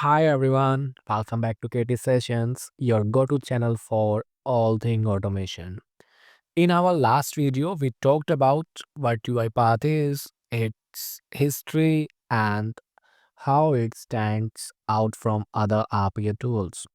Hi everyone, welcome back to KT Sessions, your go-to channel for all thing automation. In our last video, we talked about what UiPath is, its history, and how it stands out from other RPA tools.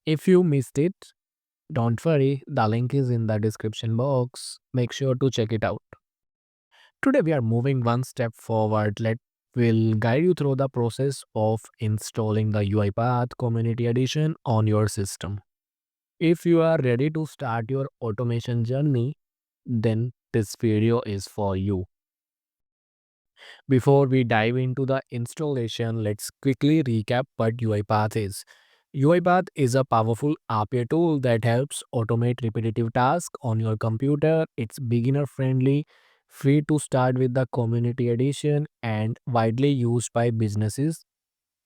If you missed it, don't worry, the link is in the description box. Make sure to check it out. Today we are moving one step forward. We'll guide you through the process of installing the UiPath Community Edition on your system. If you are ready to start your automation journey, then this video is for you. Before we dive into the installation, let's quickly recap what UiPath is. UiPath is a powerful RPA tool that helps automate repetitive tasks on your computer. It's beginner friendly, free to start with the community edition, and widely used by businesses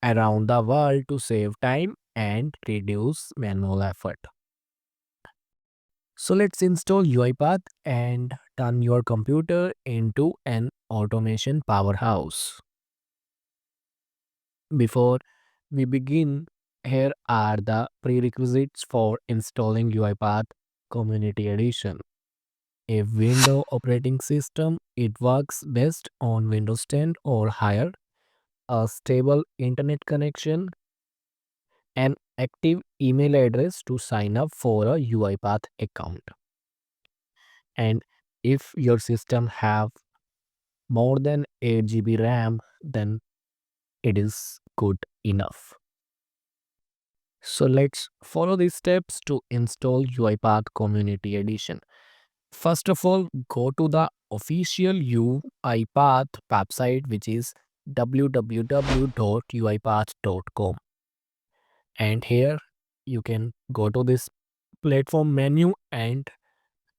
around the world to save time and reduce manual effort. So let's install UiPath and turn your computer into an automation powerhouse. Before we begin, here are the prerequisites for installing UiPath Community Edition. A Windows operating system, it works best on Windows 10 or higher, a stable internet connection, an active email address to sign up for a UiPath account. And if your system have more than 8 GB RAM, then it is good enough. So let's follow these steps to install UiPath Community Edition. First of all, go to the official UiPath website, which is www.uipath.com. And here you can go to this platform menu, and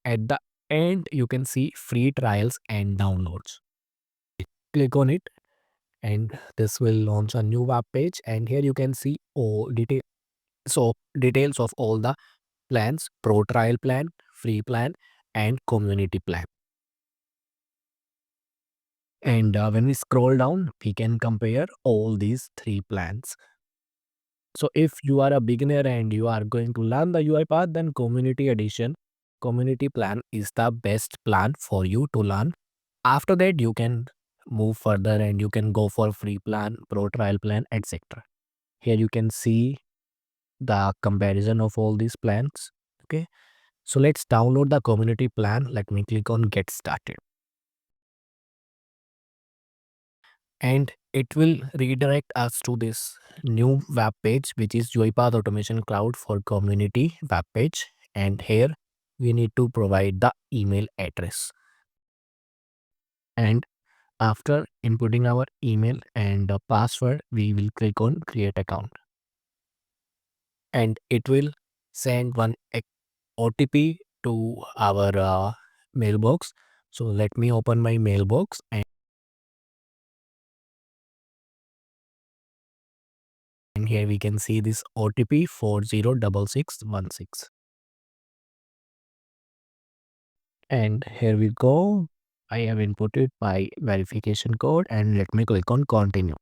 at the end you can see free trials and downloads. Click on it and this will launch a new web page, and here you can see all details of all the plans: pro trial plan, free plan, and community plan. And when we scroll down, we can compare all these three plans. So if you are a beginner and you are going to learn the UiPath, then community edition, community plan is the best plan for you to learn. After that, you can move further and you can go for free plan, pro trial plan, etc. Here you can see the comparison of all these plans. Okay. So let's download the community plan. Let me click on get started. And it will redirect us to this new web page, which is UiPath Automation Cloud for Community web page. And here we need to provide the email address. And after inputting our email and the password, we will click on create account. And it will send one OTP to our mailbox. So let me open my mailbox, and here we can see this OTP 406616. And here we go. I have inputted my verification code and let me click on continue.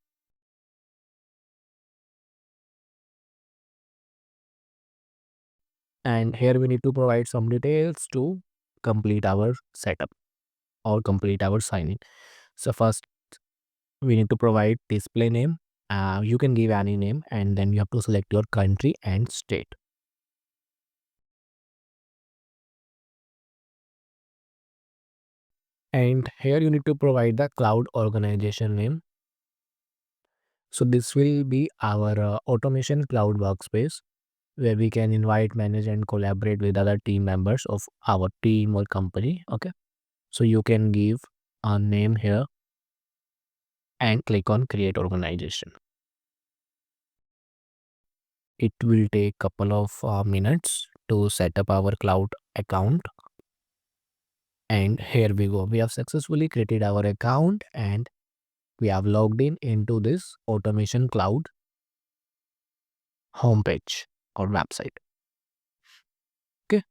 And here we need to provide some details to complete our setup or complete our sign in. So first we need to provide display name. You can give any name, and then you have to select your country and state. And here you need to provide the cloud organization name. So this will be our automation cloud workspace, where we can invite, manage, and collaborate with other team members of our team or company. Okay. So you can give a name here and click on create organization. It will take couple of minutes to set up our cloud account. And here we go. We have successfully created our account and we have logged in into this automation cloud homepage or website. Okay.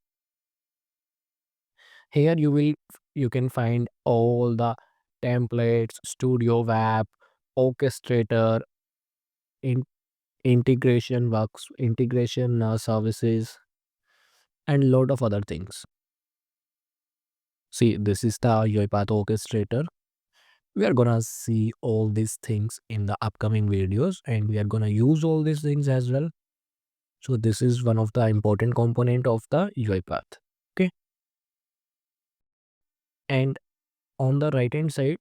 Here you can find all the templates, studio web, orchestrator, in integration works, integration services, and lot of other things. See, this is the UiPath Orchestrator. We are gonna see all these things in the upcoming videos, and we are gonna use all these things as well. So this is one of the important component of the UiPath. Okay, and on the right hand side,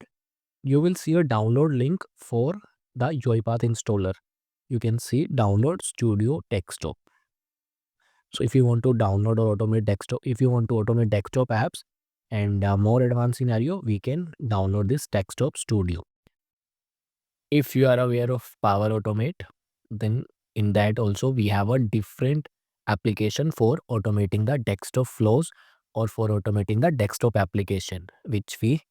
you will see a download link for the UiPath installer. You can see download Studio Desktop. So if you want to download or automate desktop, if you want to automate desktop apps and more advanced scenario, we can download this Desktop Studio. If you are aware of Power Automate, then in that also we have a different application for automating the desktop flows or for automating the desktop application, which we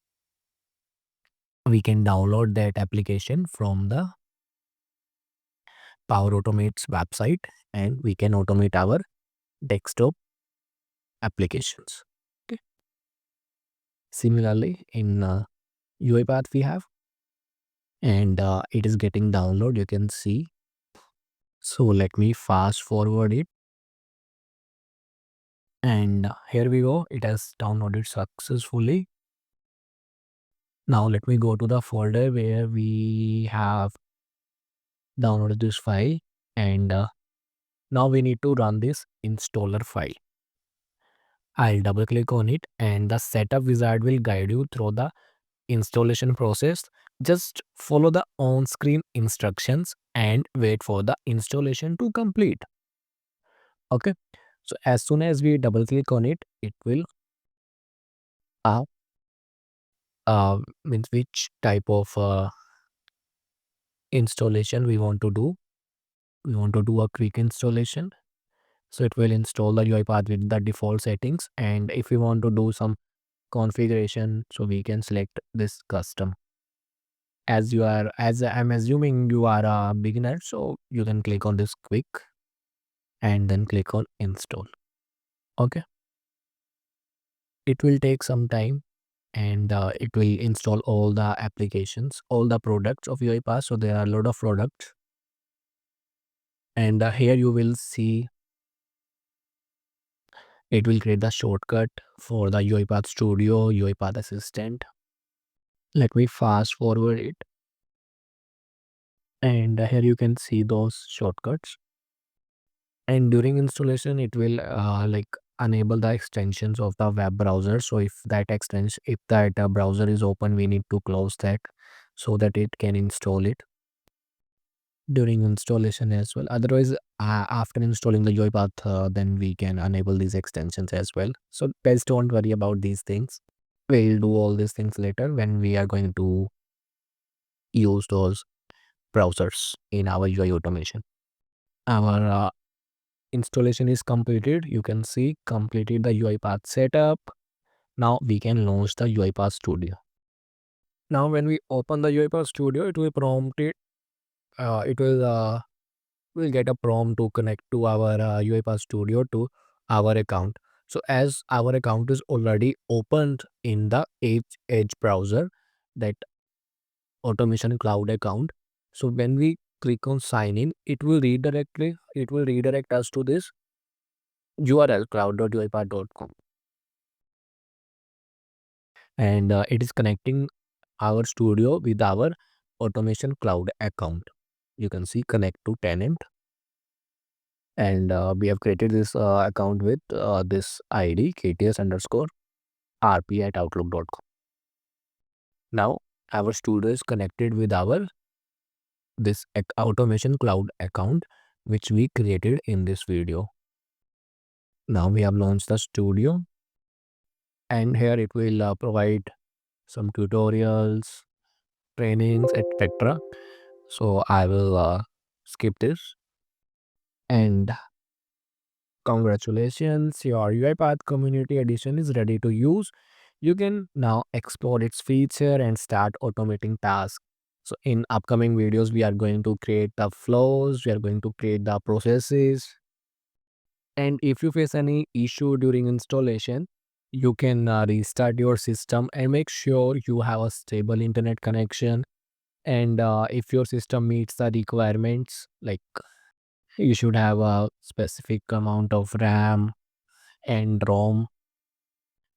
can download that application from the Power Automate's website, and we can automate our desktop applications. Okay. Similarly, in UiPath we have, and it is getting download, you can see. So let me fast forward it, and here we go, it has downloaded successfully. Now let me go to the folder where we have downloaded this file, and now we need to run this installer file. I'll double click on it, and the setup wizard will guide you through the installation process. Just follow the on-screen instructions and wait for the installation to complete. Okay, so as soon as we double click on it, it will uh, means which type of installation we want to do. We want to do a quick installation, so it will install the UiPath with the default settings, and if we want to do some configuration, so we can select this custom. As I'm assuming you are a beginner, so you can click on this quick and then click on install. Okay, it will take some time, and it will install all the applications, all the products of UiPath. So there are a lot of products, and here you will see it will create the shortcut for the UiPath Studio, UiPath Assistant. Let me fast forward it, and here you can see those shortcuts. And during installation, it will like enable the extensions of the web browser. So if that extension, if that browser is open, we need to close that so that it can install it during installation as well. Otherwise, after installing the UiPath, then we can enable these extensions as well. So guys, don't worry about these things. We'll do all these things later when we are going to use those browsers in our UI automation. Our installation is completed. You can see completed the UiPath setup. Now we can launch the UiPath Studio. Now when we open the UiPath Studio, it will prompt it. It will get a prompt to connect to our UiPath Studio to our account. So as our account is already opened in the Edge browser, that automation cloud account. So when we click on sign in, it will redirect us to this URL cloud.uipath.com, and it is connecting our studio with our automation cloud account. You can see connect to tenant, and we have created this account with this ID KTS underscore RP at outlook.com. Now our studio is connected with our this automation cloud account which we created in this video. Now we have launched the studio, and here it will provide some tutorials, trainings, etc. So I will skip this, and congratulations, your UiPath Community Edition is ready to use. You can now explore its feature and start automating tasks. So in upcoming videos, we are going to create the flows, we are going to create the processes. And if you face any issue during installation, you can restart your system and make sure you have a stable internet connection. And if your system meets the requirements, like You should have a specific amount of RAM and ROM.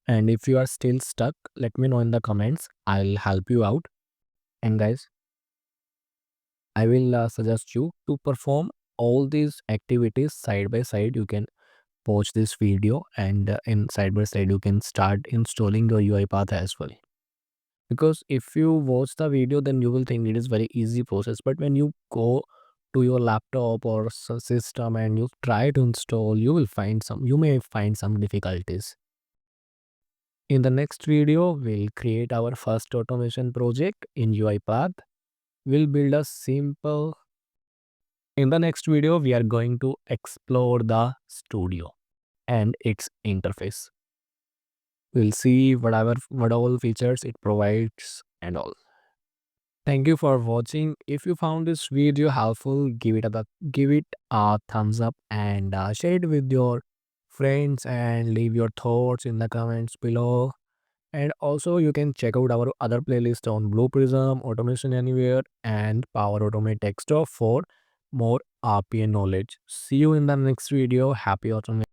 And if you are still stuck, let me know in the comments. I'll help you out. And guys, I will suggest you to perform all these activities side by side. You can watch this video, and in side by side you can start installing your UiPath as well. Because if you watch the video, then you will think it is very easy process, but when you go to your laptop or system and you try to install, you may find some difficulties. In the next video, we'll create our first automation project in UiPath. We'll build a simple. In the next video, we are going to explore the studio and its interface. We'll see what all features it provides and all. Thank you for watching. If you found this video helpful, give it a thumbs up and share it with your friends and leave your thoughts in the comments below. And also you can check out our other playlist on Blue Prism, Automation Anywhere, and Power Automate Desktop for more RPA knowledge. See you in the next video. Happy automation.